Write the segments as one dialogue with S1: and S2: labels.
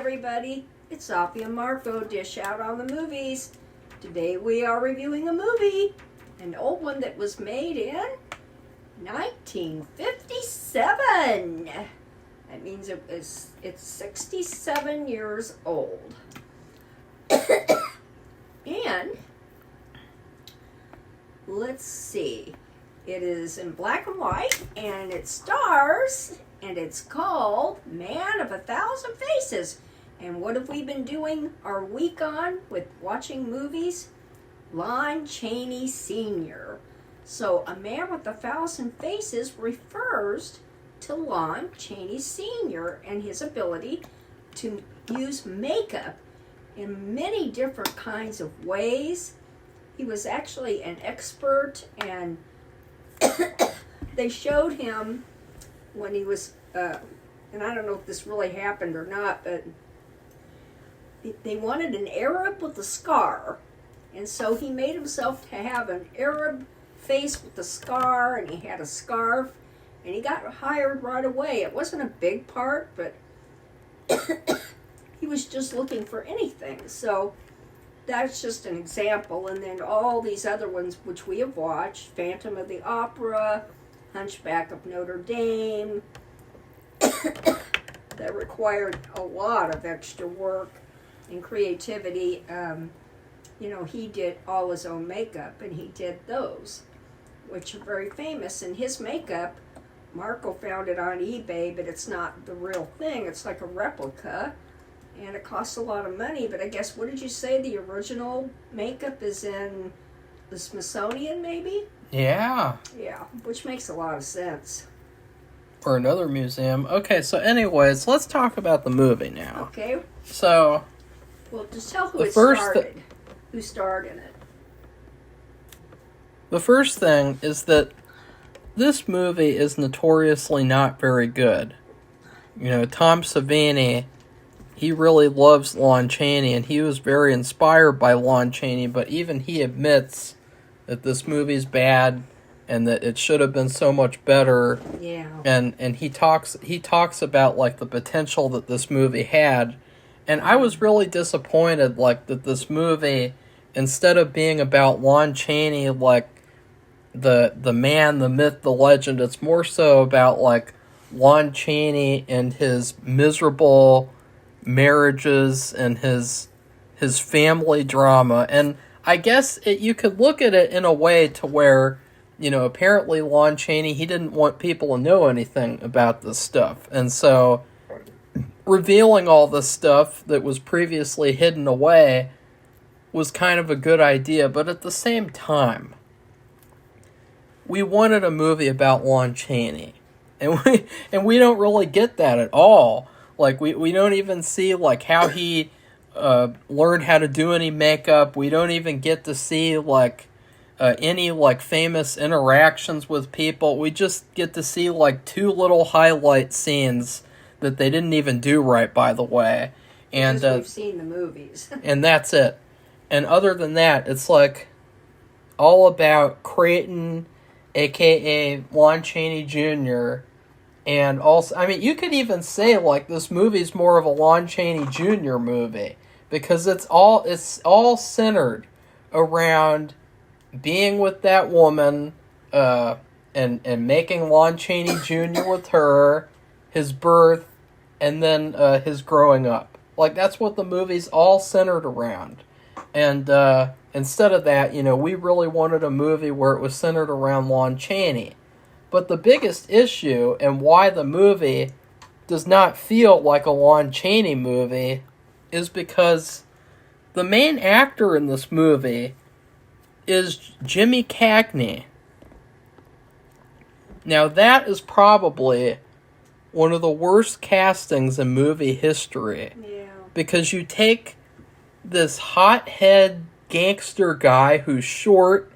S1: everybody, it's Safi and Marco, Dish Out on the Movies. Today we are reviewing a movie, an old one that was made in 1957. That means it's 67 years old. And let's see, it is in black and white, and it stars, and it's called Man of a Thousand Faces. And what have we been doing our week on with watching movies? Lon Chaney Sr. So A Man with a Thousand Faces refers to Lon Chaney Sr. and his ability to use makeup in many different kinds of ways. He was actually an expert, and they showed him when he was, and I don't know if this really happened or not, but they wanted an Arab with a scar. And so he made himself to have an Arab face with a scar, and he had a scarf, and he got hired right away. It wasn't a big part, but he was just looking for anything. So that's just an example. And then all these other ones which we have watched, Phantom of the Opera, Hunchback of Notre Dame, that required a lot of extra work and creativity. He did all his own makeup, and he did those, which are very famous. And his makeup, Marco found it on eBay, but it's not the real thing. It's like a replica, and it costs a lot of money. But I guess, what did you say? The original makeup is in the Smithsonian, maybe?
S2: Yeah.
S1: Yeah, which makes a lot of sense.
S2: Or another museum. Okay, so anyways, let's talk about the movie now.
S1: Okay.
S2: So,
S1: well, just tell who started. Who starred in it?
S2: The first thing is that this movie is notoriously not very good. Tom Savini, he really loves Lon Chaney, and he was very inspired by Lon Chaney, but even he admits that this movie's bad and that it should have been so much better.
S1: Yeah.
S2: And he talks about like the potential that this movie had. And I was really disappointed that this movie, instead of being about Lon Chaney, like the man, the myth, the legend, it's more so about like Lon Chaney and his miserable marriages and his family drama. And I guess you could look at it in a way to where, apparently Lon Chaney, he didn't want people to know anything about this stuff. And so revealing all this stuff that was previously hidden away was kind of a good idea. But at the same time, we wanted a movie about Lon Chaney. And we don't really get that at all. Like, we don't even see, like, how he learned how to do any makeup. We don't even get to see, like, any, like, famous interactions with people. We just get to see, like, two little highlight scenes that they didn't even do right, by the way. And
S1: we've seen the movies.
S2: And that's it. And other than that, it's, like, all about Creighton, a.k.a. Lon Chaney Jr., and also, I mean, you could even say, like, this movie's more of a Lon Chaney Jr. movie, because it's all centered around being with that woman, and making Lon Chaney Jr. with her, his birth, and then his growing up. Like, that's what the movie's all centered around. And instead of that, we really wanted a movie where it was centered around Lon Chaney. But the biggest issue, and why the movie does not feel like a Lon Chaney movie, is because the main actor in this movie is Jimmy Cagney. Now, that is probably one of the worst castings in movie history.
S1: Yeah. Because
S2: you take this hothead gangster guy who's short.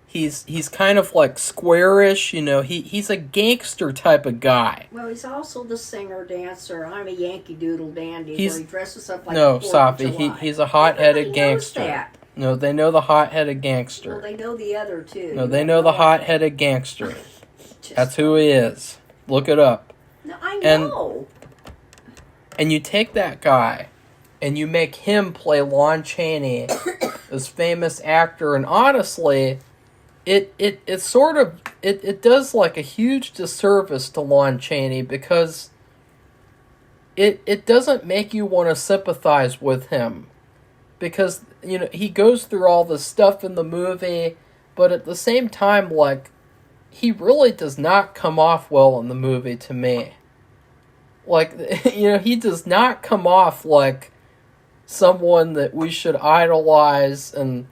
S2: He's kind of like squarish, he's a gangster type of guy.
S1: Well, he's also the singer-dancer. I'm a Yankee Doodle Dandy, where he dresses up like
S2: no,
S1: the 4th of
S2: Safi,
S1: July.
S2: he's a hot-headed gangster.
S1: Knows that.
S2: No, they know the hot-headed gangster.
S1: Well, they know the other, too.
S2: No, they know the hot-headed gangster. That's who he is. Look it up.
S1: No, I know.
S2: and you take that guy and you make him play Lon Chaney, this famous actor, and honestly, it sort of it does like a huge disservice to Lon Chaney because it doesn't make you want to sympathize with him because he goes through all this stuff in the movie, but at the same time, like, he really does not come off well in the movie to me. Like, he does not come off like someone that we should idolize and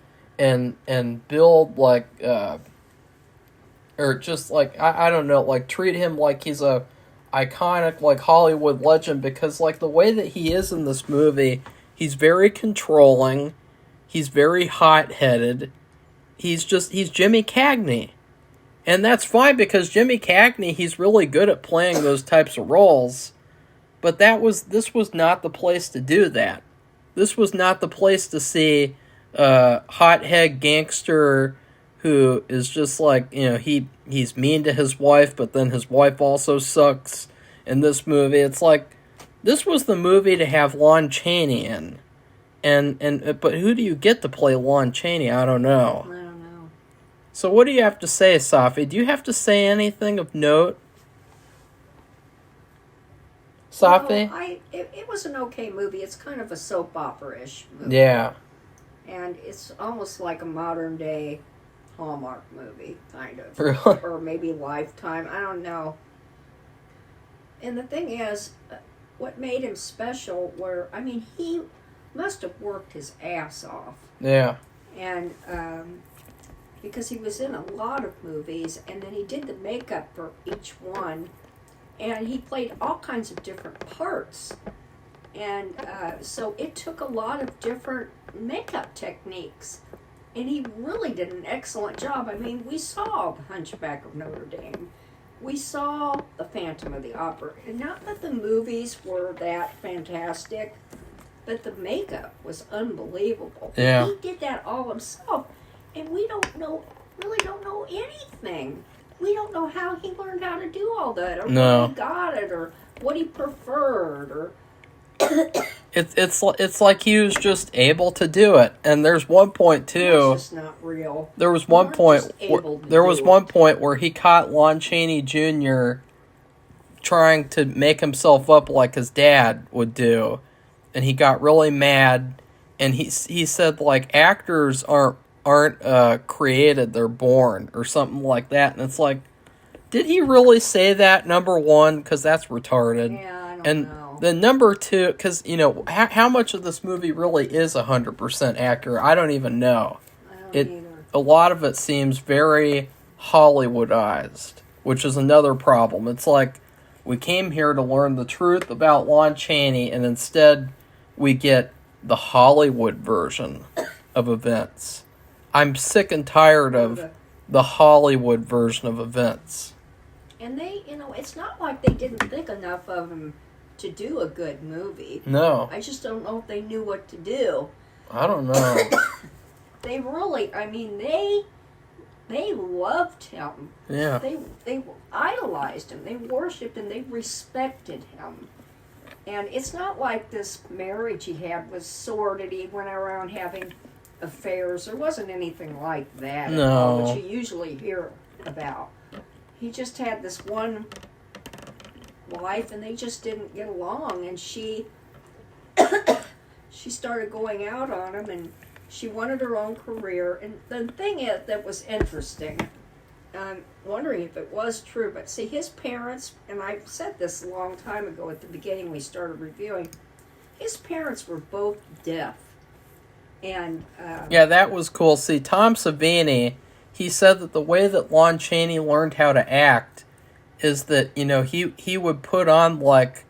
S2: build, like, or just, like, I don't know, like, treat him like he's a iconic, like, Hollywood legend, because, like, the way that he is in this movie, he's very controlling, he's very hot-headed, he's Jimmy Cagney. And that's fine, because Jimmy Cagney, he's really good at playing those types of roles, but this was not the place to do that. This was not the place to see a hothead gangster who is just like, he's mean to his wife, but then his wife also sucks in this movie. It's like, this was the movie to have Lon Chaney in. But who do you get to play Lon Chaney? I don't know.
S1: I don't know.
S2: So what do you have to say, Safi? Do you have to say anything of note? Safi?
S1: No, it was an okay movie. It's kind of a soap opera-ish movie.
S2: Yeah.
S1: And it's almost like a modern day Hallmark movie, kind of.
S2: Really?
S1: Or maybe Lifetime, I don't know. And the thing is, what made him special he must have worked his ass off.
S2: Yeah.
S1: And because he was in a lot of movies, and then he did the makeup for each one, and he played all kinds of different parts. And so it took a lot of different makeup techniques. And he really did an excellent job. I mean, we saw The Hunchback of Notre Dame. We saw The Phantom of the Opera. And not that the movies were that fantastic, but the makeup was unbelievable.
S2: Yeah.
S1: He did that all himself. And we really don't know anything. We don't know how he learned how to do all that, or where he got it, or what he preferred, or...
S2: It's like he was just able to do it, and there's one point too.
S1: It's just not real.
S2: There was one point. One point where he caught Lon Chaney Jr. trying to make himself up like his dad would do, and he got really mad. And he said, like, actors aren't created, they're born, or something like that. And it's like, did he really say that? Number one, because that's retarded.
S1: Yeah, I don't know.
S2: Then number two, because, how much of this movie really is 100% accurate? I don't even know.
S1: I don't either.
S2: A lot of it seems very Hollywoodized, which is another problem. It's like, we came here to learn the truth about Lon Chaney, and instead we get the Hollywood version of events. I'm sick and tired of the Hollywood version of events.
S1: And they, it's not like they didn't think enough of him to do a good movie.
S2: No.
S1: I just don't know if they knew what to do.
S2: I don't know.
S1: They really, they loved him.
S2: Yeah.
S1: They idolized him. They worshipped him. They respected him. And it's not like this marriage he had was sordid. He went around having affairs. There wasn't anything like that at all, which you usually hear about. He just had this one wife, and they just didn't get along, and she started going out on him, and she wanted her own career. And the thing that was interesting, I'm wondering if it was true, but see, his parents, and I said this a long time ago at the beginning we started reviewing, his parents were both deaf. And
S2: yeah, that was cool. See, Tom Savini, he said that the way that Lon Chaney learned how to act is that, he would put on, like,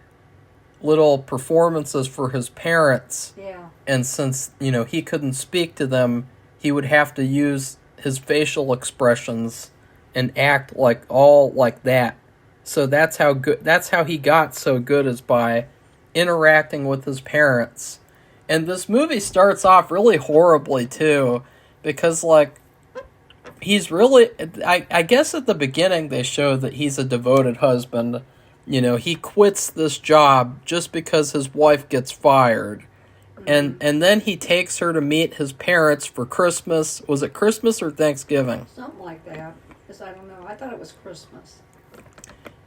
S2: little performances for his parents.
S1: Yeah.
S2: And since, he couldn't speak to them, he would have to use his facial expressions and act like that. So that's how he got so good, is by interacting with his parents. And this movie starts off really horribly too, because, like, he's really, I guess at the beginning they show that he's a devoted husband, you know, he quits this job just because his wife gets fired. And then he takes her to meet his parents for Christmas. Was it Christmas or Thanksgiving?
S1: Something like that. Because I don't know. I thought it was Christmas.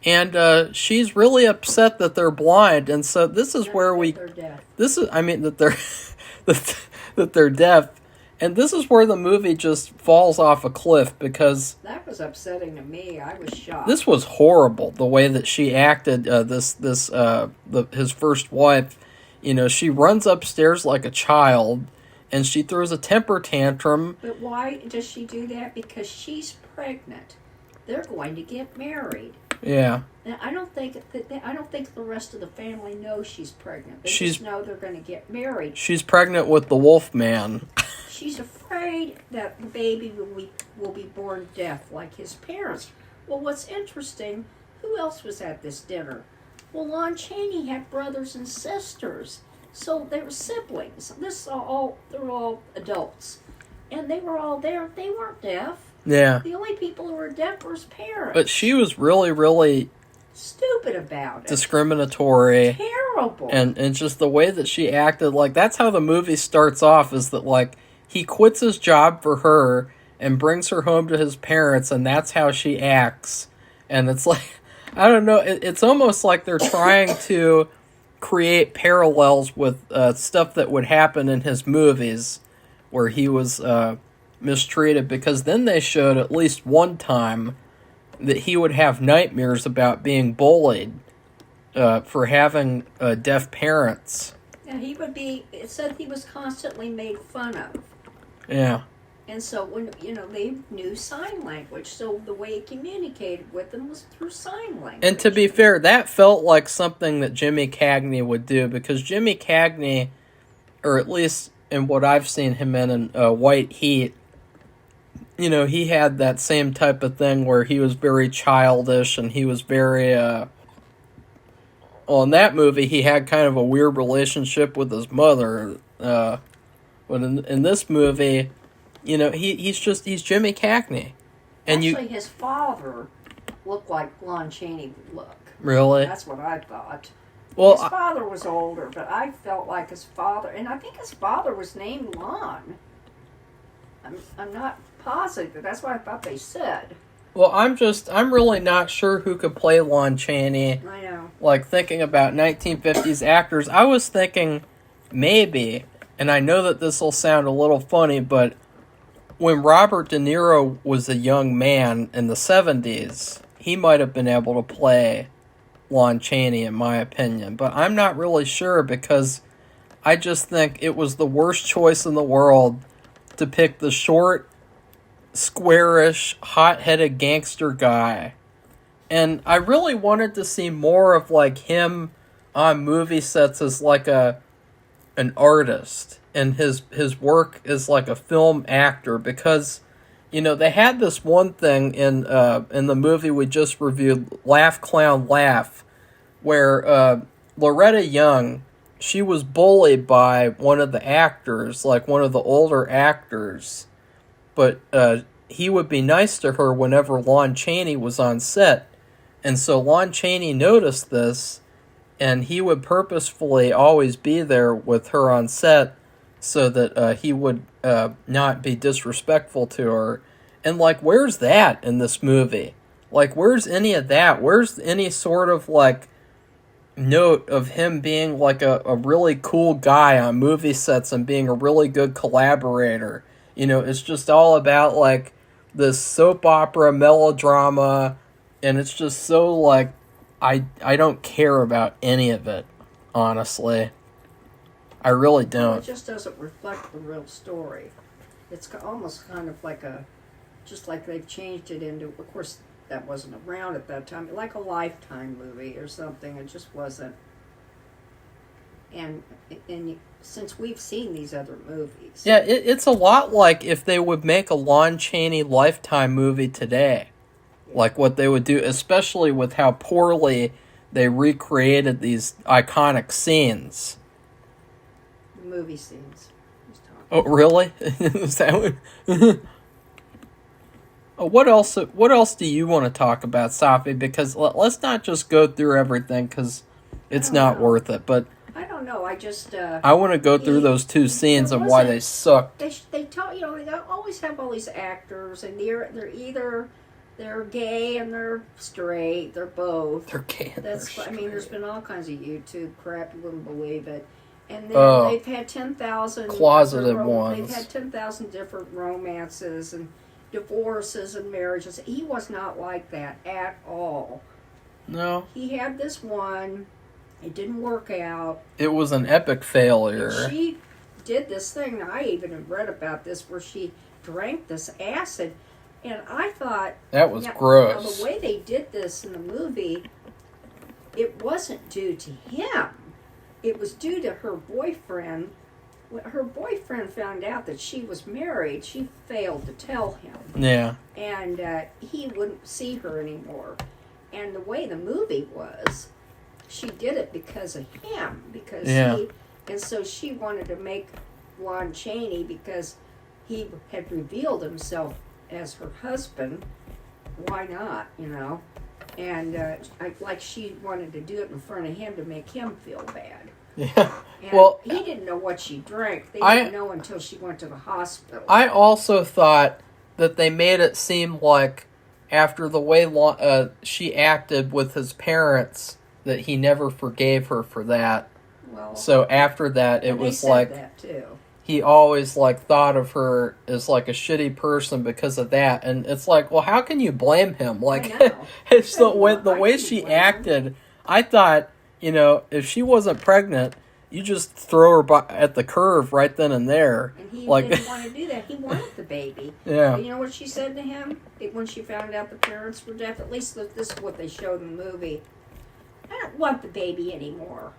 S2: And she's really upset that they're blind. And so this is where we...
S1: They're deaf.
S2: This is, I mean, that they're... that they're deaf. And this is where the movie just falls off a cliff because...
S1: That was upsetting to me. I was shocked.
S2: This was horrible, the way that she acted, his first wife. You know, she runs upstairs like a child, and she throws a temper tantrum.
S1: But why does she do that? Because she's pregnant. They're going to get married.
S2: Yeah.
S1: Now, I don't think the rest of the family knows she's pregnant. They just know they're going to get married.
S2: She's pregnant with the wolf man.
S1: She's afraid that the baby will be born deaf like his parents. Well, what's interesting, who else was at this dinner? Well, Lon Chaney had brothers and sisters, so they were siblings. They're all adults, and they were all there. They weren't deaf.
S2: Yeah.
S1: The only people who were deaf were his parents.
S2: But she was really, really
S1: stupid about it.
S2: Discriminatory.
S1: Terrible.
S2: And just the way that she acted, like, that's how the movie starts off, is that, like, he quits his job for her and brings her home to his parents, and that's how she acts. And it's like, I don't know, it's almost like they're trying to create parallels with stuff that would happen in his movies where he was mistreated, because then they showed at least one time that he would have nightmares about being bullied for having deaf parents.
S1: Yeah, it said he was constantly made fun of.
S2: Yeah.
S1: And so when they knew sign language, so the way he communicated with them was through sign language.
S2: And to be fair, that felt like something that Jimmy Cagney would do, because Jimmy Cagney, or at least in what I've seen him in White Heat, he had that same type of thing where he was very childish and he was very well, in that movie he had kind of a weird relationship with his mother, but in this movie, he's Jimmy Cagney. And
S1: actually, his father looked like Lon Chaney would look.
S2: Really?
S1: That's what I thought.
S2: Well,
S1: his father was older, but I felt like his father, and I think his father was named Lon. I'm not positive, but that's what I thought they said.
S2: Well, I'm really not sure who could play Lon Chaney.
S1: I know.
S2: Like, thinking about 1950s actors, I was thinking maybe, and I know that this will sound a little funny, but when Robert De Niro was a young man in the 70s, he might have been able to play Lon Chaney, in my opinion. But I'm not really sure, because I just think it was the worst choice in the world to pick the short, squarish, hot-headed gangster guy. And I really wanted to see more of, like, him on movie sets as, like, an artist, and his work as, like, a film actor, because, they had this one thing in the movie we just reviewed, Laugh Clown Laugh, where Loretta Young, she was bullied by one of the actors, like one of the older actors, but he would be nice to her whenever Lon Chaney was on set. And so Lon Chaney noticed this, and he would purposefully always be there with her on set so that he would not be disrespectful to her. And, like, where's that in this movie? Like, where's any of that? Where's any sort of, like, note of him being, like, a really cool guy on movie sets and being a really good collaborator? It's just all about, like, this soap opera melodrama, and it's just so, like, I don't care about any of it, honestly. I really don't.
S1: It just doesn't reflect the real story. It's almost kind of like just like they've changed it into, of course, that wasn't around at that time, like a Lifetime movie or something. It just wasn't. And since we've seen these other movies.
S2: Yeah, it's a lot like if they would make a Lon Chaney Lifetime movie today. Yeah. Like what they would do, especially with how poorly they recreated these iconic scenes.
S1: The movie scenes.
S2: Oh, really? Is that what... What else? What else do you want to talk about, Safi? Because let's not just go through everything because it's not worth it. But
S1: I don't know. I just
S2: I want to go through those two scenes and why they sucked.
S1: They tell they always have all these actors, and they're either they're gay and they're straight. They're both.
S2: They're gay. And
S1: That's
S2: they're
S1: I mean, there's
S2: straight.
S1: been all kinds of YouTube crap. You wouldn't believe it. And then they've had 10,000
S2: closeted ones.
S1: They've had 10,000 different romances and divorces and marriages. He was not like that at all.
S2: No.
S1: He had this one. It didn't work out.
S2: It was an epic failure.
S1: And she did this thing. I even have read about this where she drank this acid. And I thought...
S2: That was gross.
S1: Now, the way they did this in the movie, it wasn't due to him. It was due to her boyfriend. When her boyfriend found out that she was married, she failed to tell him.
S2: Yeah.
S1: And he wouldn't see her anymore. And the way the movie was, she did it because of him. Because and so she wanted to make Lon Chaney because he had revealed himself as her husband. Why not, And she wanted to do it in front of him to make him feel bad.
S2: Yeah.
S1: And he didn't know what she drank. They didn't know until she went to the hospital.
S2: I also thought that they made it seem like after the way she acted with his parents that he never forgave her for that.
S1: Well,
S2: so after that, it was like
S1: that too.
S2: He always thought of her as like a shitty person because of that, and it's like, well, how can you blame him? Like, it's the way she acted. I thought, if she wasn't pregnant, you just throw her at the curve right then and there.
S1: And he didn't want to do that. He wanted the baby.
S2: Yeah.
S1: But you know what she said to him when she found out the parents were deaf? At least this is what they showed in the movie. I don't want the baby anymore.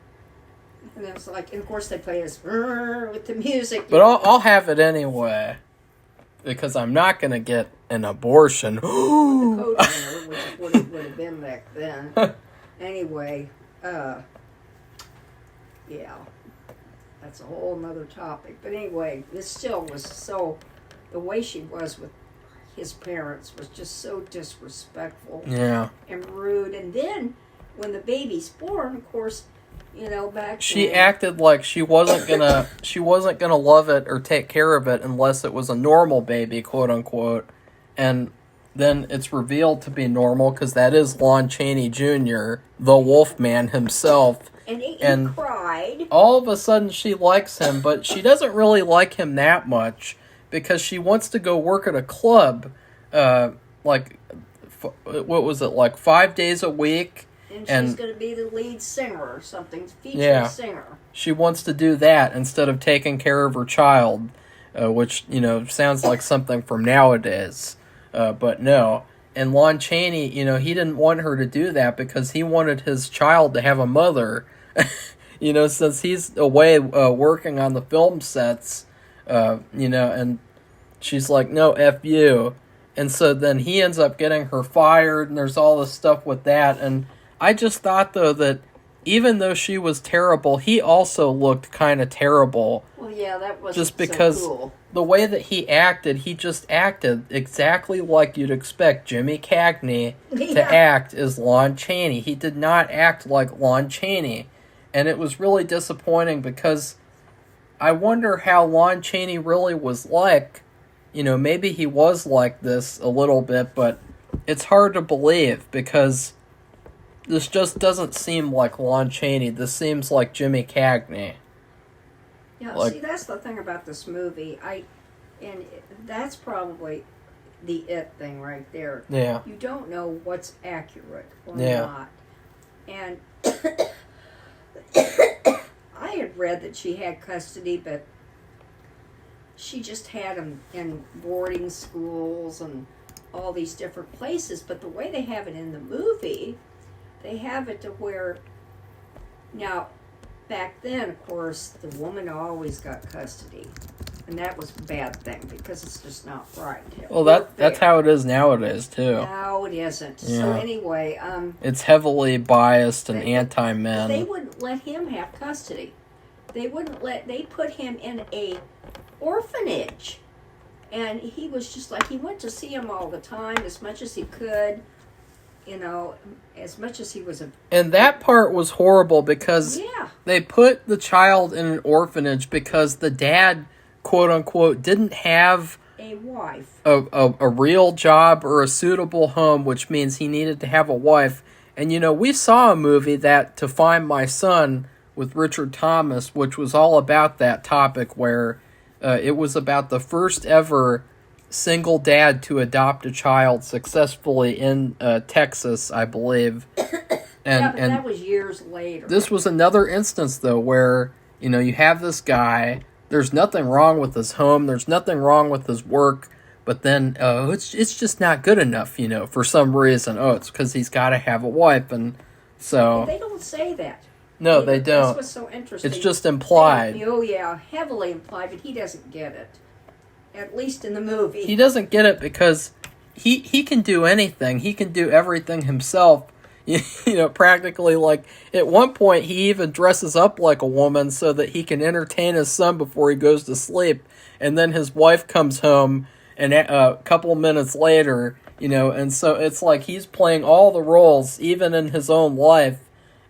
S1: And it was like, and of course they play this with the music.
S2: But I'll have it anyway, because I'm not going to get an abortion.
S1: The code winner, which is what it would have been back then. Anyway, yeah, that's a whole nother topic. But anyway, this still was so, the way she was with his parents was just so disrespectful.
S2: Yeah.
S1: And rude. And then when the baby's born, of course, back
S2: she
S1: then,
S2: acted like she wasn't gonna love it or take care of it unless it was a normal baby, quote unquote. And then it's revealed to be normal because that is Lon Chaney Jr., the Wolfman himself.
S1: And he cried.
S2: All of a sudden she likes him, but she doesn't really like him that much because she wants to go work at a club, what was it, like 5 days a week?
S1: And she's going to be the lead singer or something, featured singer.
S2: She wants to do that instead of taking care of her child, which, sounds like something from nowadays. But no. And Lon Chaney, he didn't want her to do that because he wanted his child to have a mother. Since he's away working on the film sets, and she's like, no, F you. And so then he ends up getting her fired, and there's all this stuff with that, and I just thought, though, that even though she was terrible, he also looked kind of terrible.
S1: Well, yeah, that was
S2: just because
S1: so cool.
S2: The way that he just acted exactly like you'd expect Jimmy Cagney to act as Lon Chaney. He did not act like Lon Chaney. And it was really disappointing because I wonder how Lon Chaney really was like. Maybe he was like this a little bit, but it's hard to believe because this just doesn't seem like Lon Chaney. This seems like Jimmy Cagney.
S1: Yeah, see, that's the thing about this movie. And that's probably the it thing right there.
S2: Yeah.
S1: You don't know what's accurate or not. And I had read that she had custody, but she just had him in boarding schools and all these different places. But the way they have it in the movie, they have it to where, now, back then, of course, the woman always got custody. And that was a bad thing because it's just not right.
S2: Well, that's how it is nowadays, too.
S1: No, it isn't.
S2: Yeah.
S1: So anyway...
S2: it's heavily biased and anti-men.
S1: They wouldn't let him have custody. They put him in a orphanage. And he was just like, he went to see him all the time as much as he could, you know, as much as he was a...
S2: And that part was horrible because
S1: Yeah.
S2: they put the child in an orphanage because the dad, quote unquote, didn't have
S1: A wife.
S2: a real job or a suitable home, which means he needed to have a wife. And, you know, we saw a movie, that To Find My Son, with Richard Thomas, which was all about that topic, where it was about the first ever single dad to adopt a child successfully in Texas, I believe.
S1: Yeah, but that was years later.
S2: This was another instance, though, where, you know, you have this guy, there's nothing wrong with his home, there's nothing wrong with his work, but then, it's just not good enough, you know, for some reason. Oh, it's because he's got to have a wife, and so...
S1: They don't say that.
S2: No, they don't.
S1: That's what's so interesting.
S2: It's just implied.
S1: Oh, yeah, heavily implied, but he doesn't get it. At least in the movie.
S2: He doesn't get it because he can do anything. He can do everything himself. You know, practically, like, at one point, he even dresses up like a woman so that he can entertain his son before he goes to sleep. And then his wife comes home, and a couple of minutes later, you know, and so it's like he's playing all the roles, even in his own life.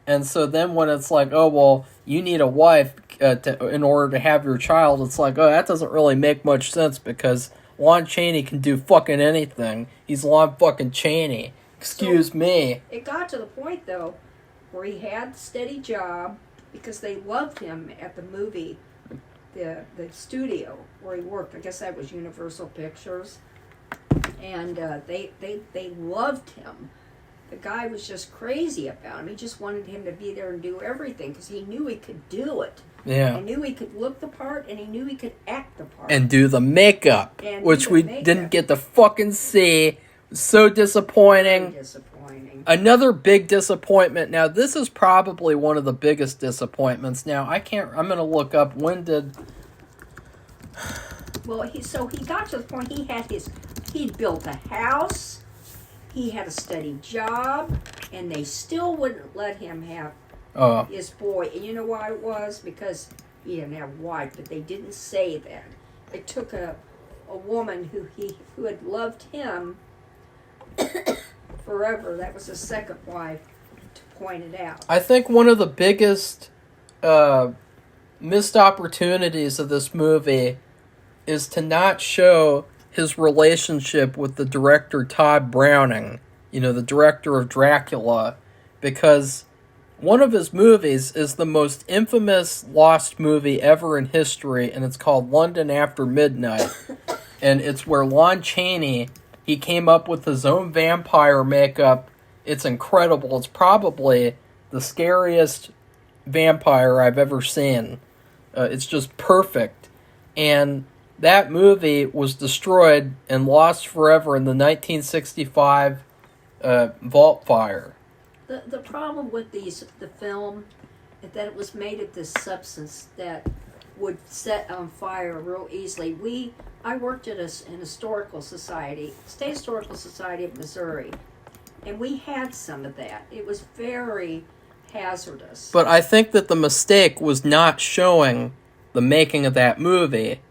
S2: And so then when it's like, oh, well, you need a wife in order to have your child, it's like, oh, that doesn't really make much sense because Lon Chaney can do fucking anything. He's Lon fucking Chaney. Excuse me.
S1: It got to the point, though, where he had a steady job because they loved him at the movie, the studio where he worked. I guess that was Universal Pictures. And they loved him. The guy was just crazy about him. He just wanted him to be there and do everything because he knew he could do it.
S2: Yeah.
S1: He knew he could look the part, and he knew he could act the part.
S2: And do the makeup, which we didn't get to fucking see. So disappointing.
S1: Very disappointing.
S2: Another big disappointment. Now, this is probably one of the biggest disappointments. Now, I'm going to look up when did...
S1: Well, he got to the point he'd built a house, he had a steady job, and they still wouldn't let him have his boy. And you know why it was? Because he didn't have a wife, but they didn't say that. It took a woman who had loved him forever. That was his second wife, to point it out.
S2: I think one of the biggest missed opportunities of this movie is to not show his relationship with the director Todd Browning, you know, the director of Dracula, because one of his movies is the most infamous lost movie ever in history, and it's called London After Midnight. And it's where Lon Chaney, he came up with his own vampire makeup. It's incredible. It's probably the scariest vampire I've ever seen. It's just perfect. And that movie was destroyed and lost forever in the 1965 Vault Fire.
S1: The problem with the film is that it was made of this substance that would set on fire real easily. I worked at an historical society, State Historical Society of Missouri, and we had some of that. It was very hazardous.
S2: But I think that the mistake was not showing the making of that movie,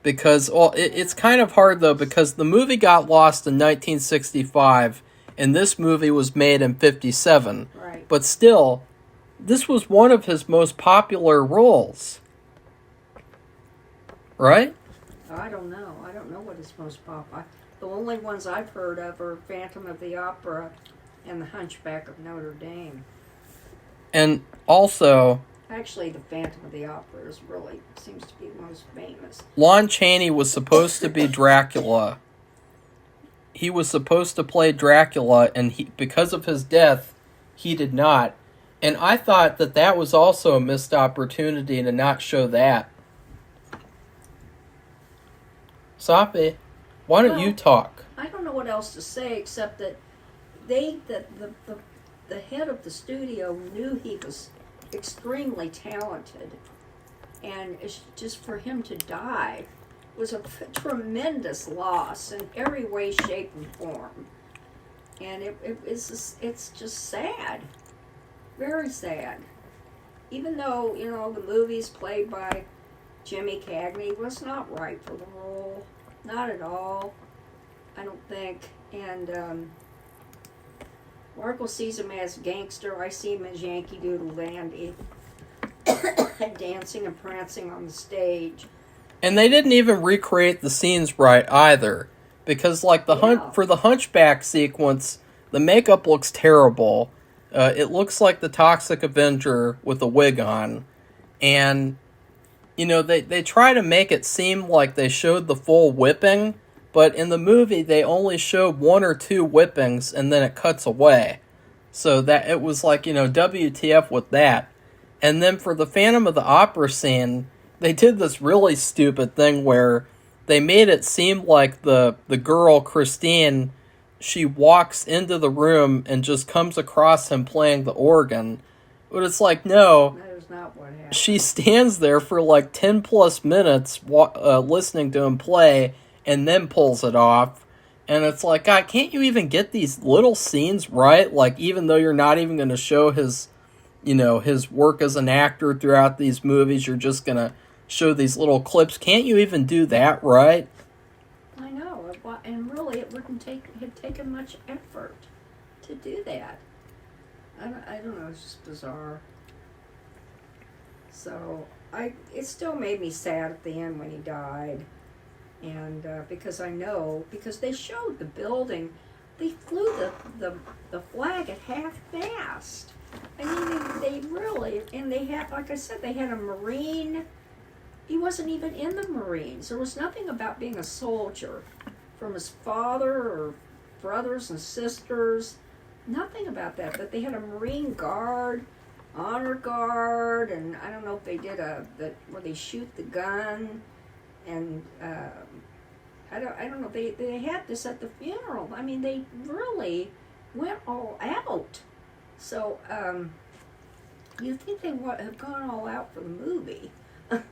S2: because it's kind of hard, though, because the movie got lost in 1965, and this movie was made in 57.
S1: Right.
S2: But still, this was one of his most popular roles. Right?
S1: I don't know. I don't know what is most popular. The only ones I've heard of are Phantom of the Opera and The Hunchback of Notre Dame.
S2: And also,
S1: Actually, The Phantom of the Opera seems to be the most famous.
S2: Lon Chaney was supposed to be Dracula. He was supposed to play Dracula, and because of his death, he did not. And I thought that was also a missed opportunity to not show that. Safi, why don't you talk?
S1: I don't know what else to say except that the head of the studio knew he was extremely talented, and it's just for him to die was a tremendous loss in every way, shape, and form. And it's just sad, very sad. Even though, the movie's played by Jimmy Cagney, was not right for the role. not at all. I don't think. And Marco sees him as gangster. I see him as Yankee Doodle Dandy, dancing and prancing on the stage.
S2: And they didn't even recreate the scenes right either, because like for the Hunchback sequence, the makeup looks terrible. It looks like the Toxic Avenger with a wig on, and they try to make it seem like they showed the full whipping, but in the movie they only showed 1 or 2 whippings and then it cuts away. So that it was like, WTF with that. And then for the Phantom of the Opera scene, they did this really stupid thing where they made it seem like the girl, Christine, she walks into the room and just comes across him playing the organ. But it's like, no.
S1: That is not what happened.
S2: She stands there for like 10 plus minutes listening to him play and then pulls it off. And it's like, God, can't you even get these little scenes right? Like, even though you're not even going to show his work as an actor throughout these movies, you're just going to show these little clips. Can't you even do that right?
S1: I know. And really, it wouldn't have taken much effort to do that. I don't know. It's just bizarre. So, it still made me sad at the end when he died. And because they showed the building, they flew the flag at half mast. I mean, they really, and they had, like I said, they had a Marine. He wasn't even in the Marines. There was nothing about being a soldier from his father or brothers and sisters. Nothing about that. But they had a Marine Guard, Honor Guard, and I don't know if they did where they shoot the gun. And I don't know. They had this at the funeral. I mean, they really went all out. So you'd think they would have gone all out for the movie, but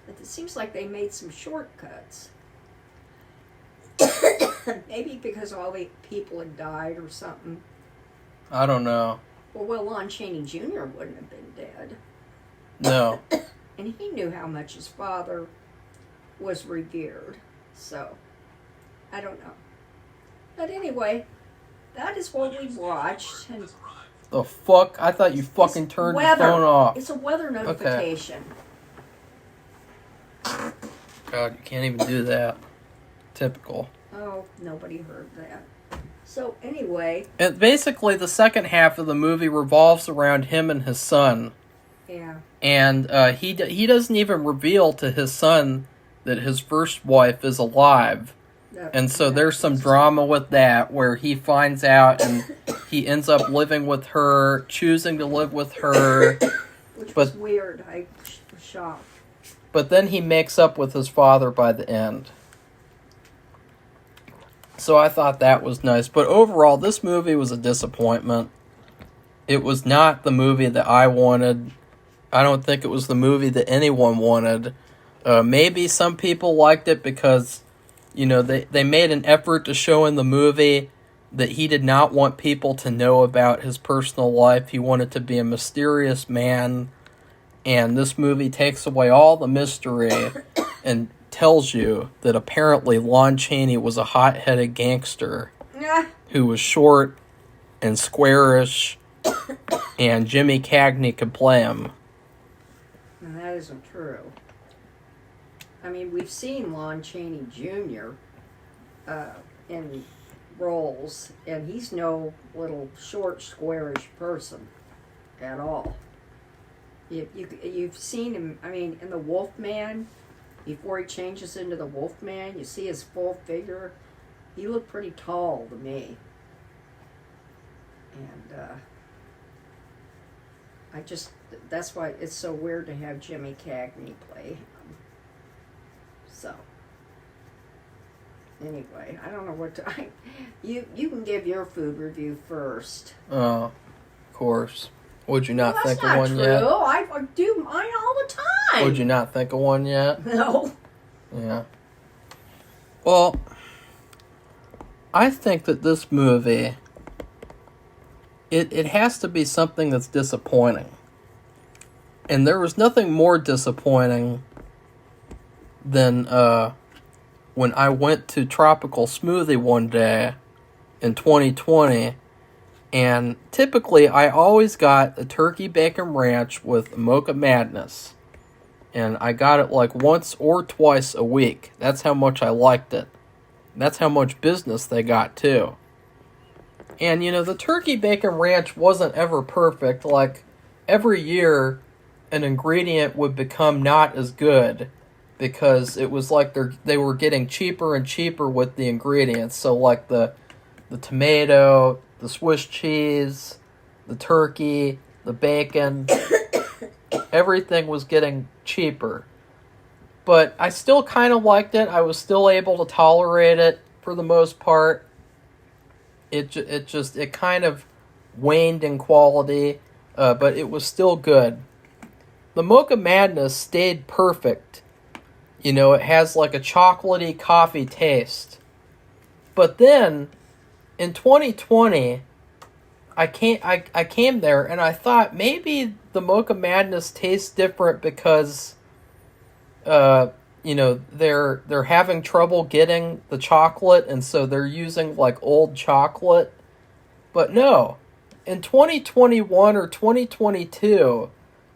S1: it seems like they made some shortcuts. Maybe because all the people had died or something.
S2: I don't know.
S1: Well, Lon Chaney Jr. wouldn't have been dead.
S2: No.
S1: And he knew how much his father was revered. So, I don't know. But anyway, that is what we watched. And
S2: the fuck? I thought you fucking turned your phone off.
S1: It's a weather notification.
S2: Okay. God, you can't even do that. Typical.
S1: Oh, nobody heard that. So, anyway.
S2: And basically, the second half of the movie revolves around him and his son.
S1: Yeah.
S2: And he doesn't even reveal to his son that his first wife is alive. And so there's some drama with that, where he finds out and he ends up living with her, choosing to live with her.
S1: Which was weird. I was shocked.
S2: But then he makes up with his father by the end. So I thought that was nice. But overall, this movie was a disappointment. It was not the movie that I wanted. I don't think it was the movie that anyone wanted. Maybe some people liked it because, they made an effort to show in the movie that he did not want people to know about his personal life. He wanted to be a mysterious man. And this movie takes away all the mystery and tells you that apparently Lon Chaney was a hot-headed gangster who was short and squarish, and Jimmy Cagney could play him.
S1: And that isn't true. I mean, we've seen Lon Chaney Jr. In roles, and he's no little short, squarish person at all. You've seen him, I mean, in the Wolfman, before he changes into the Wolfman, you see his full figure. He looked pretty tall to me. And that's why it's so weird to have Jimmy Cagney play him. So, anyway, I don't know what to... You can give your food review first.
S2: Oh, of course. Would you not think of one yet?
S1: That's not true. I do mine all the time.
S2: Would you not think of one yet?
S1: No.
S2: Yeah. Well, I think that this movie, it has to be something that's disappointing. And there was nothing more disappointing than when I went to Tropical Smoothie one day in 2020, and typically I always got a turkey bacon ranch with Mocha Madness. And I got it like once or twice a week. That's how much I liked it. That's how much business they got, too. And, the turkey bacon ranch wasn't ever perfect. Like, every year, an ingredient would become not as good because it was like they were getting cheaper and cheaper with the ingredients. So, like, the tomato, the Swiss cheese, the turkey, the bacon, everything was getting cheaper. But I still kind of liked it. I was still able to tolerate it for the most part. It kind of waned in quality, but it was still good. The Mocha Madness stayed perfect. It has like a chocolatey coffee taste. But then, in 2020, I came there and I thought maybe the Mocha Madness tastes different because, they're having trouble getting the chocolate, and so they're using like old chocolate. But no, in 2021 or 2022,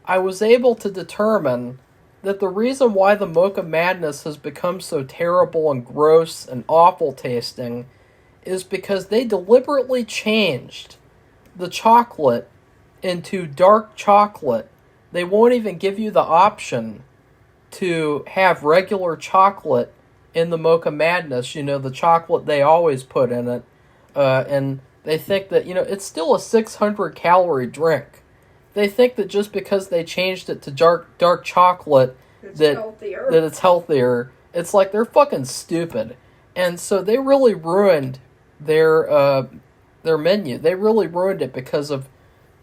S2: I was able to determine that the reason why the Mocha Madness has become so terrible and gross and awful tasting is because they deliberately changed the chocolate into dark chocolate. They won't even give you the option to have regular chocolate in the Mocha Madness, the chocolate they always put in it. And they think that, it's still a 600-calorie drink. They think that just because they changed it to dark chocolate, that it's healthier. It's like they're fucking stupid. And so they really ruined their menu. They really ruined it because of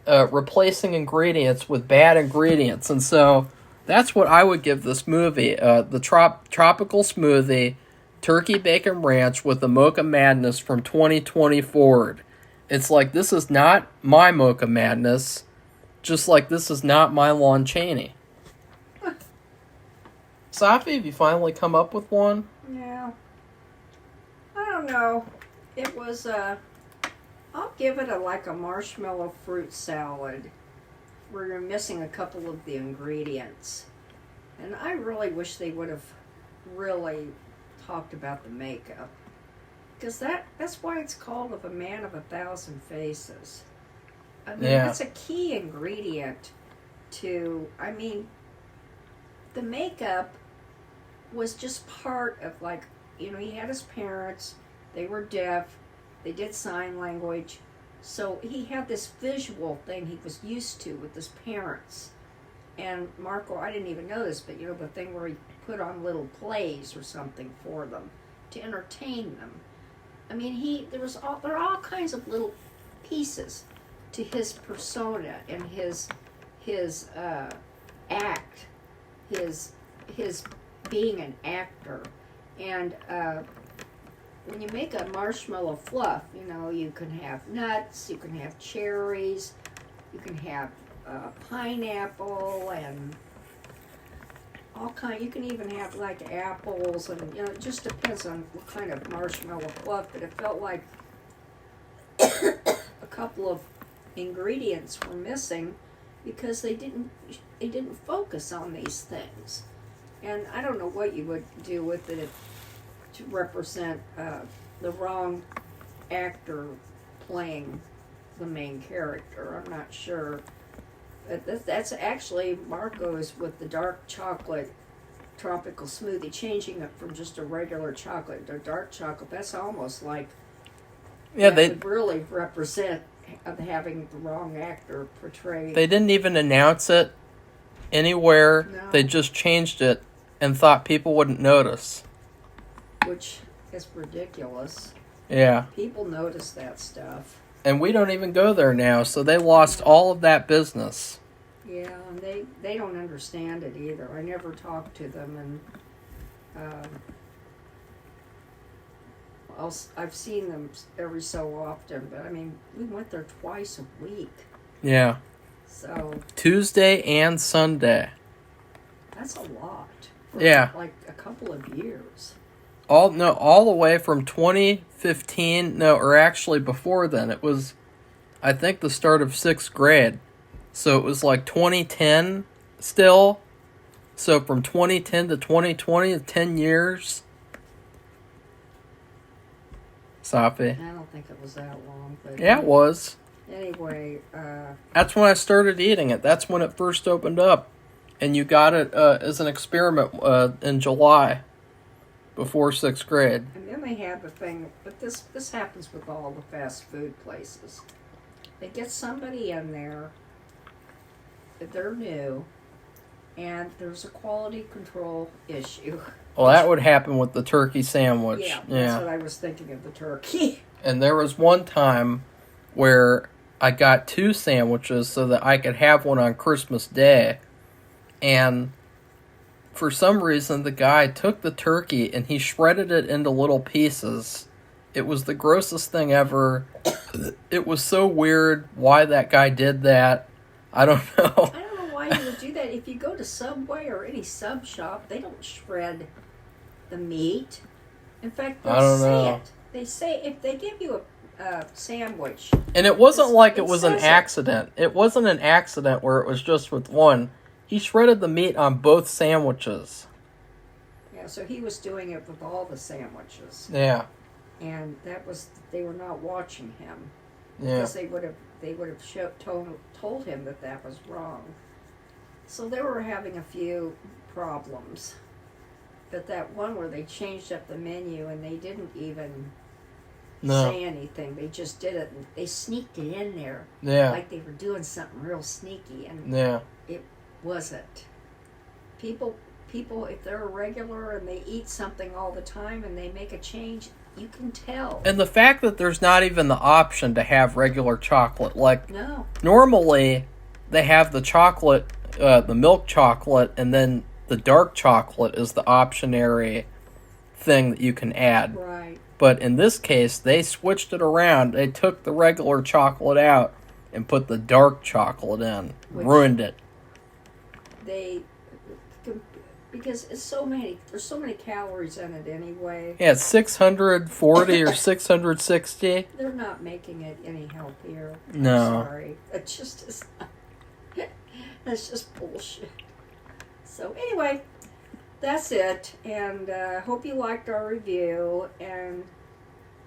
S2: replacing ingredients with bad ingredients. And so that's what I would give this movie. The Tropical Smoothie, Turkey Bacon Ranch with the Mocha Madness from 2020 forward. It's like, this is not my Mocha Madness, just like this is not my Lon Chaney. Safi, have you finally come up with one?
S1: Yeah. I don't know. It was, I'll give it a marshmallow fruit salad where you're missing a couple of the ingredients. And I really wish they would have really talked about the makeup. Because that's why it's called of a man of 1,000 faces. I mean, that's a key ingredient to, the makeup was just part of he had his parents, they were deaf, they did sign language, so he had this visual thing he was used to with his parents. And Marco, I didn't even know this, but the thing where he put on little plays or something for them to entertain them. There are all kinds of little pieces to his persona and his act, his being an actor. And when you make a marshmallow fluff, you can have nuts, you can have cherries, you can have pineapple and all kind. You can even have apples, and it just depends on what kind of marshmallow fluff. But it felt like a couple of ingredients were missing because they didn't focus on these things. And I don't know what you would do with it to represent the wrong actor playing the main character. I'm not sure. That's actually Marco's with the dark chocolate tropical smoothie, changing it from just a regular chocolate to dark chocolate. That's almost like they would really represent of having the wrong actor portray.
S2: They didn't even announce it anywhere.
S1: No.
S2: They just changed it and thought people wouldn't notice.
S1: Which is ridiculous.
S2: Yeah.
S1: People notice that stuff.
S2: And we don't even go there now, so they lost all of that business.
S1: Yeah, and they don't understand it either. I never talked to them, and I've seen them every so often, but we went there twice a week.
S2: Yeah.
S1: So
S2: Tuesday and Sunday.
S1: that's a lot. For
S2: yeah.
S1: a couple of years.
S2: all the way from 2015. No, or actually before then. It was, I think, the start of 6th grade. So it was like 2010 still. So from 2010 to 2020, 10 years. Safi.
S1: I don't think it was that long. But
S2: Yeah, it was.
S1: Anyway,
S2: That's when I started eating it. That's when it first opened up. And you got it as an experiment in July before 6th grade.
S1: and then they have the thing, but this happens with all the fast food places. They get somebody in there that they're new, and there's a quality control issue.
S2: Well, that would happen with the turkey sandwich.
S1: Yeah, that's what I was thinking of, the turkey.
S2: And there was one time where I got 2 sandwiches so that I could have one on Christmas Day. And for some reason, the guy took the turkey and he shredded it into little pieces. It was the grossest thing ever. It was so weird why that guy did that. I don't know.
S1: I don't know why you would do that. If you go to Subway or any sub shop, they don't shred the meat. In fact,
S2: I don't
S1: say
S2: know.
S1: it. They say if they give you a sandwich.
S2: And it wasn't like it
S1: it
S2: was an
S1: says it.
S2: accident. It wasn't an accident where it was just with one. He shredded the meat on both sandwiches.
S1: Yeah, so he was doing it with all the sandwiches.
S2: Yeah.
S1: And that was, they were not watching him.
S2: Yeah.
S1: Because they would have told him that was wrong. So they were having a few problems. But that one where they changed up the menu and they didn't even say anything. They just did it. And they sneaked it in there.
S2: Yeah.
S1: Like they were doing something real sneaky. And
S2: Yeah.
S1: it wasn't. People, if they're a regular and they eat something all the time and they make a change, you can tell.
S2: And the fact that there's not even the option to have regular chocolate. Like,
S1: No.
S2: normally they have the chocolate, the milk chocolate, and then the dark chocolate is the optionary thing that you can add.
S1: Right.
S2: But in this case, they switched it around. They took the regular chocolate out and put the dark chocolate in. Ruined it.
S1: Because there's so many calories in it anyway.
S2: Yeah, it's 640 or 660.
S1: They're not making it any healthier.
S2: No.
S1: I'm sorry. It just is not. That's just bullshit. So anyway, that's it. And hope you liked our review. And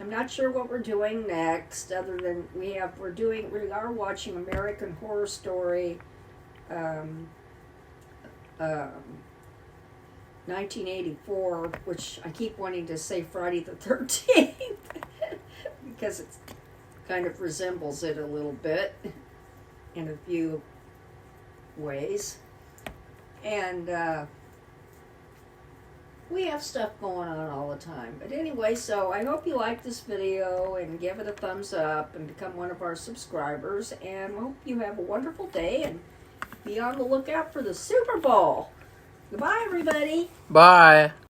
S1: I'm not sure what we're doing next, other than we are watching American Horror Story. 1984, which I keep wanting to say Friday the 13th because it kind of resembles it a little bit in a few ways. And we have stuff going on all the time. But anyway, so I hope you like this video and give it a thumbs up and become one of our subscribers. And I hope you have a wonderful day and be on the lookout for the Super Bowl. Goodbye, everybody.
S2: Bye.